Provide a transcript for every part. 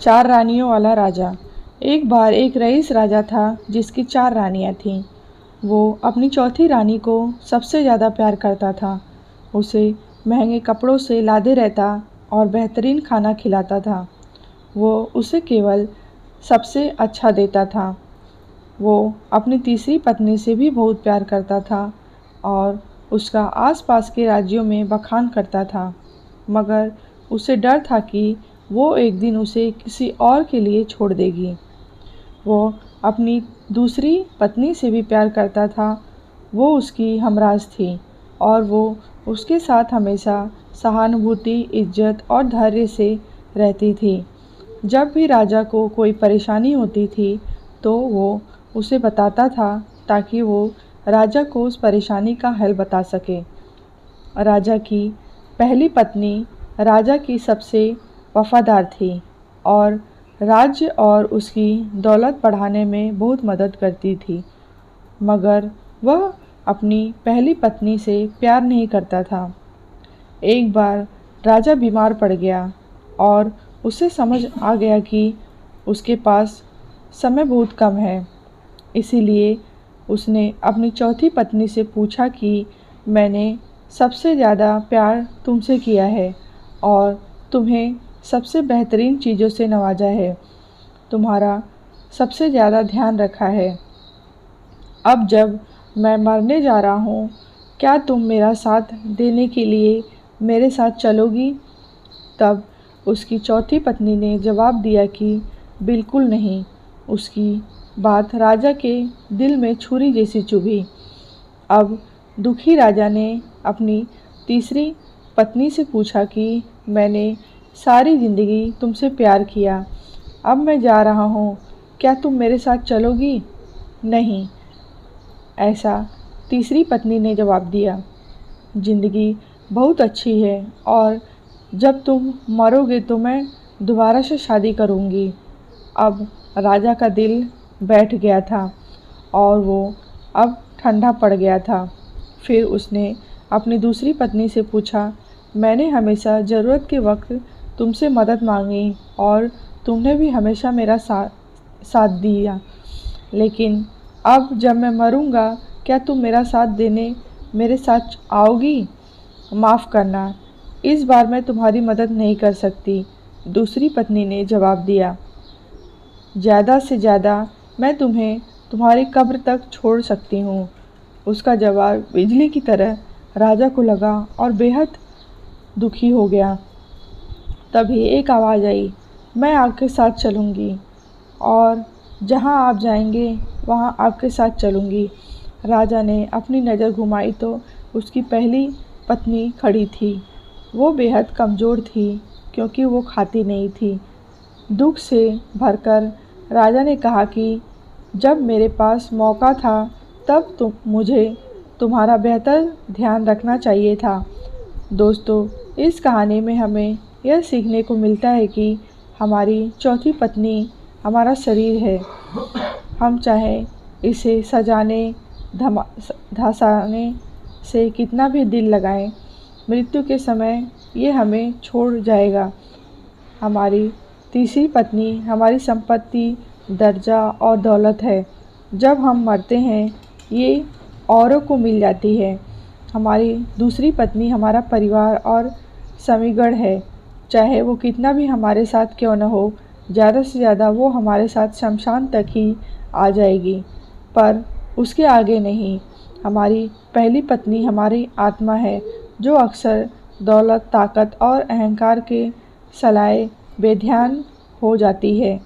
चार रानियों वाला राजा। एक बार एक रईस राजा था जिसकी चार रानियां थीं। वो अपनी चौथी रानी को सबसे ज़्यादा प्यार करता था। उसे महंगे कपड़ों से लादे रहता और बेहतरीन खाना खिलाता था। वो उसे केवल सबसे अच्छा देता था। वो अपनी तीसरी पत्नी से भी बहुत प्यार करता था और उसका आसपास के राज्यों में बखान करता था, मगर उसे डर था कि वो एक दिन उसे किसी और के लिए छोड़ देगी। वो अपनी दूसरी पत्नी से भी प्यार करता था। वो उसकी हमराज थी और वो उसके साथ हमेशा सहानुभूति, इज्जत और धैर्य से रहती थी। जब भी राजा को कोई परेशानी होती थी तो वो उसे बताता था ताकि वो राजा को उस परेशानी का हल बता सके। राजा की पहली पत्नी राजा की सबसे वफादार थी और राज्य और उसकी दौलत बढ़ाने में बहुत मदद करती थी, मगर वह अपनी पहली पत्नी से प्यार नहीं करता था। एक बार राजा बीमार पड़ गया और उसे समझ आ गया कि उसके पास समय बहुत कम है। इसीलिए उसने अपनी चौथी पत्नी से पूछा कि मैंने सबसे ज़्यादा प्यार तुमसे किया है और तुम्हें सबसे बेहतरीन चीज़ों से नवाजा है, तुम्हारा सबसे ज़्यादा ध्यान रखा है। अब जब मैं मरने जा रहा हूँ, क्या तुम मेरा साथ देने के लिए मेरे साथ चलोगी? तब उसकी चौथी पत्नी ने जवाब दिया कि बिल्कुल नहीं। उसकी बात राजा के दिल में छुरी जैसी चुभी। अब दुखी राजा ने अपनी तीसरी पत्नी से पूछा कि मैंने सारी ज़िंदगी तुमसे प्यार किया, अब मैं जा रहा हूँ, क्या तुम मेरे साथ चलोगी? नहीं, ऐसा तीसरी पत्नी ने जवाब दिया। ज़िंदगी बहुत अच्छी है और जब तुम मरोगे तो मैं दोबारा से शादी करूँगी। अब राजा का दिल बैठ गया था और वो अब ठंडा पड़ गया था। फिर उसने अपनी दूसरी पत्नी से पूछा, मैंने हमेशा ज़रूरत के वक्त तुमसे मदद मांगी और तुमने भी हमेशा मेरा साथ दिया, लेकिन अब जब मैं मरूंगा क्या तुम मेरा साथ देने मेरे साथ आओगी? माफ़ करना, इस बार मैं तुम्हारी मदद नहीं कर सकती, दूसरी पत्नी ने जवाब दिया। ज़्यादा से ज़्यादा मैं तुम्हें तुम्हारी कब्र तक छोड़ सकती हूँ। उसका जवाब बिजली की तरह राजा को लगा और बेहद दुखी हो गया। तभी एक आवाज़ आई, मैं आपके साथ चलूँगी और जहाँ आप जाएंगे वहाँ आपके साथ चलूँगी। राजा ने अपनी नज़र घुमाई तो उसकी पहली पत्नी खड़ी थी। वो बेहद कमज़ोर थी क्योंकि वो खाती नहीं थी। दुख से भरकर राजा ने कहा कि जब मेरे पास मौका था तब मुझे तुम्हारा बेहतर ध्यान रखना चाहिए था। दोस्तों, इस कहानी में हमें यह सीखने को मिलता है कि हमारी चौथी पत्नी हमारा शरीर है। हम चाहे इसे सजाने धसाने से कितना भी दिल लगाएं, मृत्यु के समय ये हमें छोड़ जाएगा। हमारी तीसरी पत्नी हमारी संपत्ति, दर्जा और दौलत है। जब हम मरते हैं ये औरों को मिल जाती है। हमारी दूसरी पत्नी हमारा परिवार और समीगढ़ है। चाहे वो कितना भी हमारे साथ क्यों न हो, ज़्यादा से ज़्यादा वो हमारे साथ शमशान तक ही आ जाएगी, पर उसके आगे नहीं। हमारी पहली पत्नी हमारी आत्मा है जो अक्सर दौलत, ताकत और अहंकार के सलाए बेध्यान हो जाती है,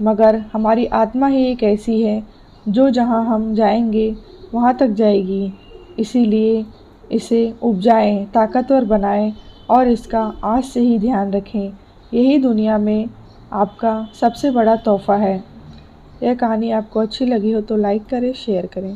मगर हमारी आत्मा ही एक ऐसी है जो जहाँ हम जाएंगे वहाँ तक जाएगी। इसीलिए इसे उपजाएं, ताकतवर बनाएं और इसका आज से ही ध्यान रखें। यही दुनिया में आपका सबसे बड़ा तोहफ़ा है। यह कहानी आपको अच्छी लगी हो तो लाइक करें, शेयर करें।